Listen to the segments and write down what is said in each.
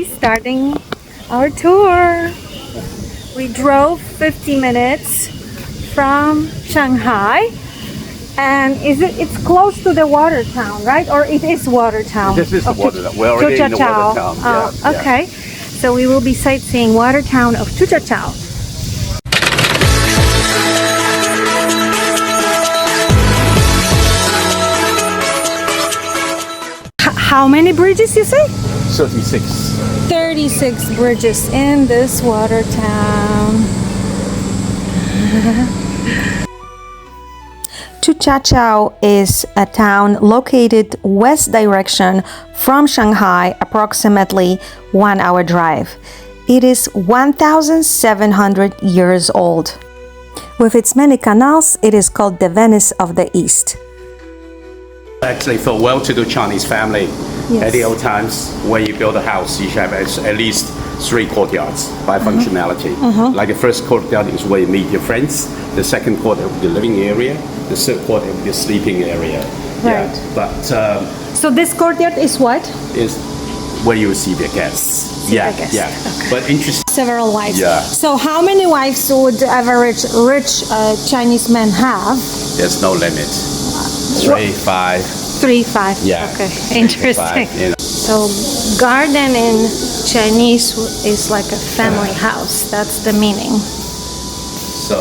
we starting our tour. We drove 50 minutes from Shanghai, and it's close to the water town, right? Or it is water town? This is the water town. We're already in the water town. Okay. So we will be sightseeing water town of Zhujiajiao. How many bridges you say? 36. 36 bridges in this water town. Zhujiajiao is a town located west direction from Shanghai, approximately 1 hour drive. It is 1,700 years old. With its many canals, it is called the Venice of the East. Actually, for well-to-do Chinese family, at the old times, when you build a house, you should have at least 3 courtyards by functionality. Like the first courtyard is where you meet your friends. The second courtyard will be the living area. The third courtyard will be the sleeping area. Right. Yeah, but So this courtyard is what? is where you receive your guests. Yeah. Okay. But interesting. Several wives. Yeah. So how many wives would average rich Chinese men have? There's no limit. 3, 5. 3, 5. Yeah. Okay. 3 to Interesting. 5, you know. So garden in Chinese is like a family house. That's the meaning. So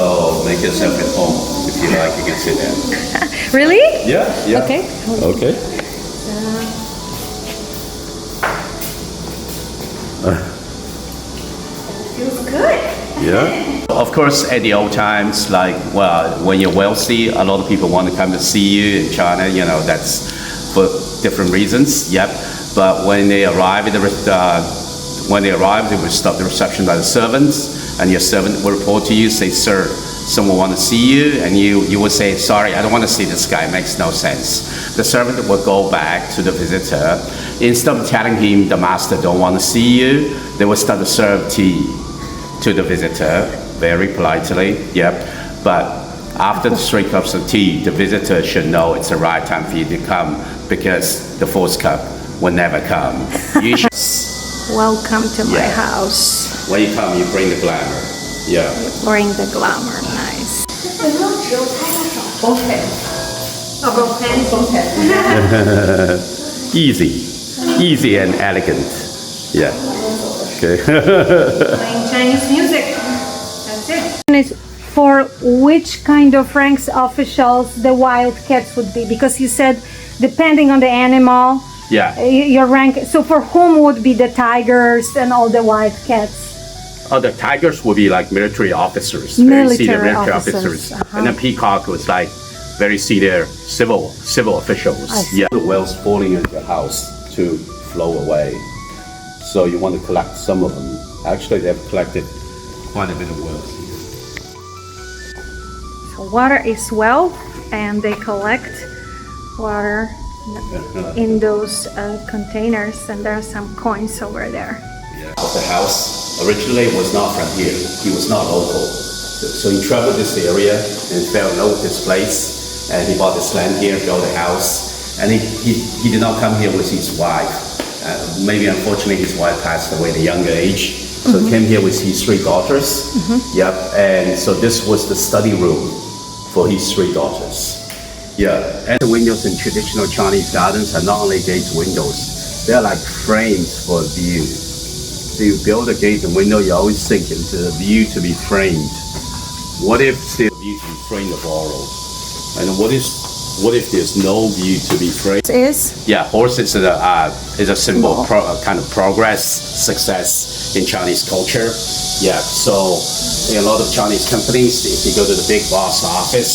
make yourself at home. If you like, you can sit there. Really? Yeah. Okay. Okay. Feels good. Yeah. Of course, at the old times, like, well, when you're wealthy, a lot of people want to come to see you in China. You know, that's for different reasons. Yep. But when they arrive, they will stop the reception by the servants, and your servant will report to you, say, "Sir, someone want to see you," and you will say, "Sorry, I don't want to see this guy. It makes no sense." The servant will go back to the visitor. Instead of telling him the master don't want to see you, they will start to serve tea to the visitor very politely. Yep. But after the 3 cups of tea, the visitor should know it's the right time for you to come, because the 4th cup will never come. You should. Welcome to my house. When you come, you bring the glamour. Yeah. Bring the glamour. Nice. Easy and elegant. Yeah. Okay. Playing Chinese music. That's it. For which kind of ranks officials the wild cats would be? Because you said depending on the animal, Yeah. your rank. So for whom would be the tigers and all the wild cats? The tigers would be like military officers, Military very senior military officers. officers. And the peacock was like very senior civil officials. I see. Yeah. The whales falling into your house to flow away. So you want to collect some of them. Actually, they've collected quite a bit of whales. So water is wealth, and they collect water in those containers, and there are some coins over there. Yeah. The house originally was not from here. He was not local. So he traveled this area and fell in love with this place. And he bought this land here, built a house. And he did not come here with his wife. Maybe unfortunately his wife passed away at a younger age. So he came here with his 3 daughters. Yep. And so this was the study room for his 3 daughters. Yeah. And the windows in traditional Chinese gardens are not only gates windows, they're like frames for view. So you build a gate and window, you always think it's a view to be framed. What if the view to be framed of oral? And what if there's no view to be framed? Is? Yeah, horse is a symbol of kind of progress, success in Chinese culture. Yeah, so in a lot of Chinese companies, if you go to the big boss office,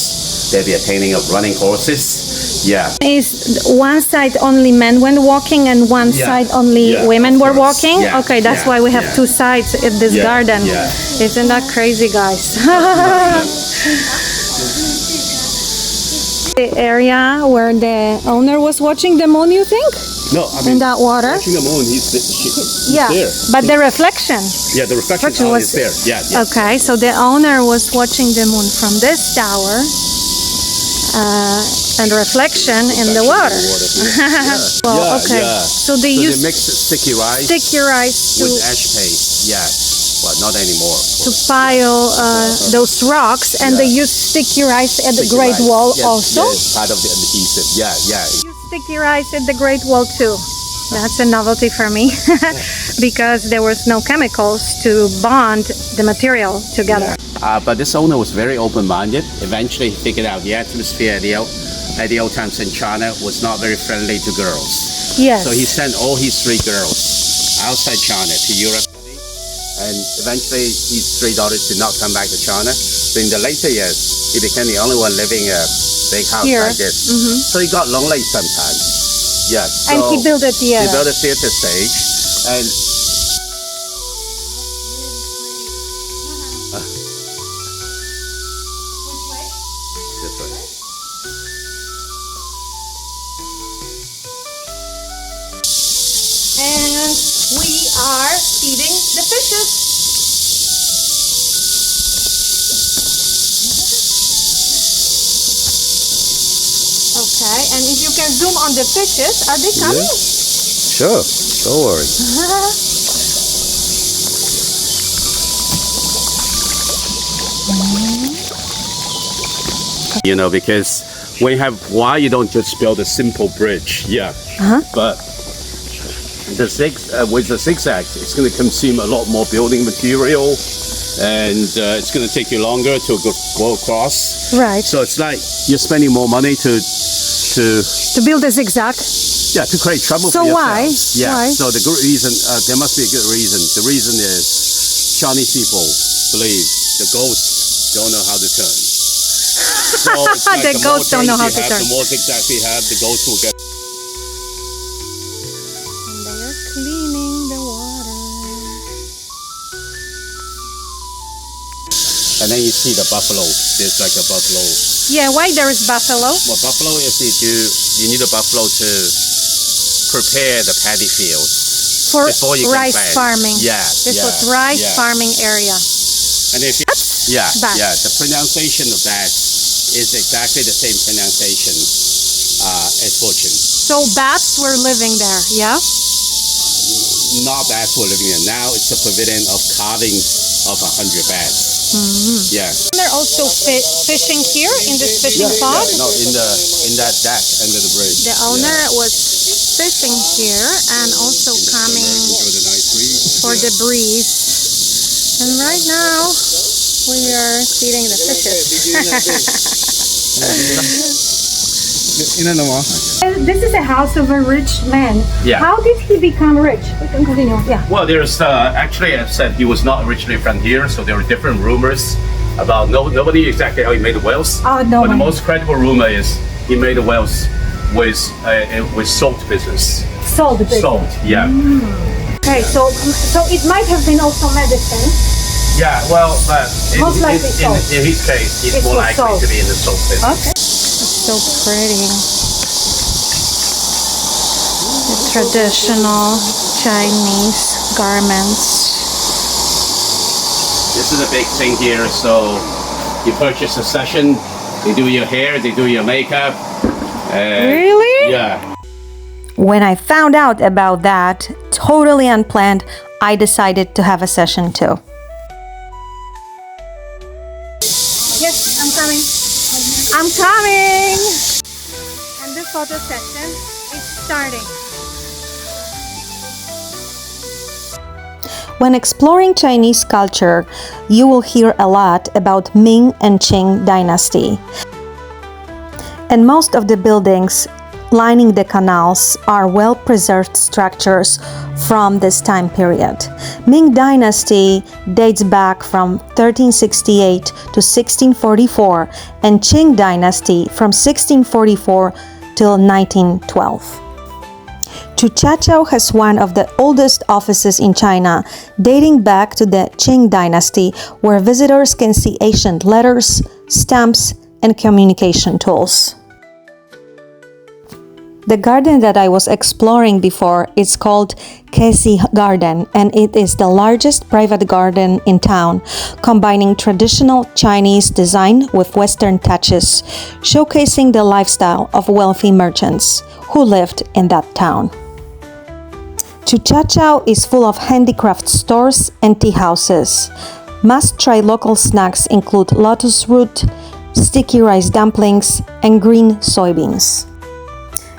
they'll be a painting of running horses. Yeah. Is one side only men when walking and one side only women were walking? Yeah. Okay, that's why we have 2 sides in this garden. Yeah. Isn't that crazy, guys? The area where the owner was watching the moon, you think? No, I mean, in that water? watching the moon, he's there. But the reflection. Yeah, the reflection was is there. Yeah. Okay, so the owner was watching the moon from this tower, and reflection in the water. Well, okay. So they use mix sticky rice to with ash paste. Yeah, but not anymore. to pile those rocks, and they use sticky rice at the Great Wall also. Yes, part of the adhesive. Yeah. Use sticky rice at the Great Wall too. That's a novelty for me because there was no chemicals to bond the material together. But this owner was very open-minded. Eventually, he figured out the atmosphere at the old times in China was not very friendly to girls. Yes. So he sent all his 3 girls outside China to Europe. And eventually, his 3 daughters did not come back to China. So in the later years, he became the only one living in a big house like this. So he got lonely sometimes. Yeah. So And he built a theater. He built a theater stage. And this way. And we are feeding the fishes. Okay, and if you can zoom on the fishes, are they coming? Sure, don't worry. You know, because when you have why you don't just build a simple bridge, but with the zigzags, it's going to consume a lot more building material, and it's going to take you longer to go across. Right. So it's like you're spending more money to build a zigzag. Yeah, to create trouble So for why? yourself. Yeah. Why? So the good reason, there must be a good reason. The reason is Chinese people believe the ghosts don't know how to turn. So it's like The ghosts don't know how to turn. The more zigzags we have, the ghosts will get. And they are cleaning the water. And then you see the buffalo. There's like a buffalo. Yeah, why there is buffalo? Well, buffalo is you need a buffalo to prepare the paddy fields For before you rice can plant. farming. Yeah. This was rice farming area. And if you, Bats. the pronunciation of that is exactly the same pronunciation as fortune. So bats were living there, yeah? Not bats were living there. Now it's a pavilion of carvings of 100 bats. Yeah. They're also fishing here in this fishing pod. No, in that deck under the bridge. The owner was fishing here and also coming Enjoy the nice breeze. for the breeze. And right now we are feeding the fishes. This is a house of a rich man. Yeah. How did he become rich? We can continue. Yeah. Well, there's actually, I said he was not originally from here, so there were different rumors about nobody exactly how he made the wealth. Oh, no. But the most credible rumor is he made the wealth with salt business. Salt business. Salt, yeah. Okay, so it might have been also medicine. Yeah, well, but Most likely salt. in his case, he's It more was likely salt. to be in the salt business. Okay. It's so pretty. The traditional Chinese garments. This is a big thing here, so you purchase a session, they do your hair, they do your makeup. Really? Yeah. When I found out about that, totally unplanned, I decided to have a session too. Yes, I'm coming. I'm coming! And the photo session is starting. When exploring Chinese culture, you will hear a lot about Ming and Qing dynasty. And most of the buildings lining the canals are well-preserved structures from this time period. Ming dynasty dates back from 1368 to 1644 and Qing dynasty from 1644 till 1912. Zhujiajiao has one of the oldest offices in China, dating back to the Qing dynasty, where visitors can see ancient letters, stamps, and communication tools. The garden that I was exploring before is called Kesi Garden, and it is the largest private garden in town, combining traditional Chinese design with Western touches, showcasing the lifestyle of wealthy merchants who lived in that town. Zhujiajiao is full of handicraft stores and tea houses. Must-try local snacks include lotus root, sticky rice dumplings, and green soybeans.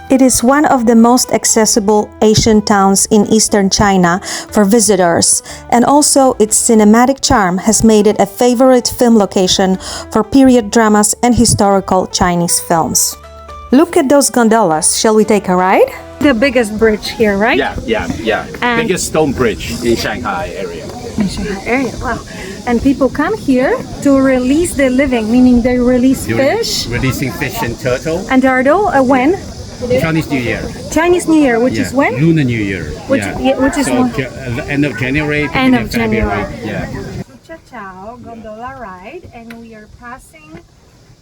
It is one of the most accessible Asian towns in eastern China for visitors, and also its cinematic charm has made it a favorite film location for period dramas and historical Chinese films. Look at those gondolas. Shall we take a ride? The biggest bridge here, right? Yeah. And- Biggest stone bridge in Shanghai area. In Shanghai area, wow. And people come here to release their living, meaning they release fish. Releasing fish and turtle. And turtle, when? Chinese New Year. Chinese New Year, which is when? Lunar New Year. Which is so, when? End of January, End beginning of February. January. Yeah. Zhujiajiao gondola ride, and we are passing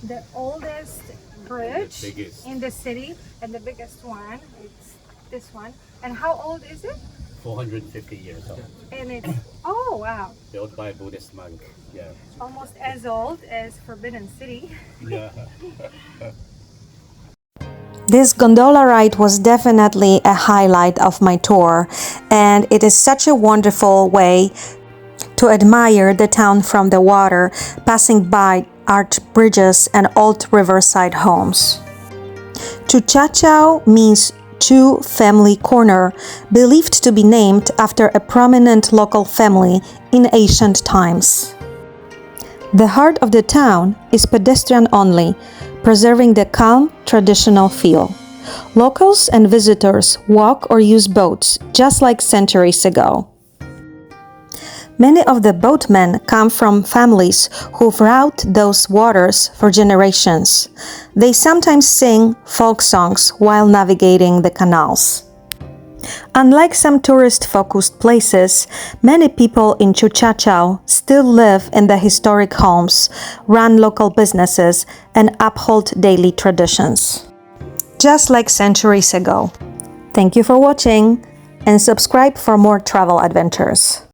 the oldest bridge biggest. in the city, and the biggest one, it's this one. And how old is it? 450 years old. And it's, oh wow, Built by a Buddhist monk. Yeah. almost as old as Forbidden City. Yeah. This gondola ride was definitely a highlight of my tour, and it is such a wonderful way to admire the town from the water, passing by arched bridges and old riverside homes. Zhujiajiao means Chu family corner, believed to be named after a prominent local family in ancient times. The heart of the town is pedestrian only, preserving the calm, traditional feel. Locals and visitors walk or use boats just like centuries ago. Many of the boatmen come from families who've routed those waters for generations. They sometimes sing folk songs while navigating the canals. Unlike some tourist-focused places, many people in Zhujiajiao still live in the historic homes, run local businesses, and uphold daily traditions. Just like centuries ago. Thank you for watching, and subscribe for more travel adventures.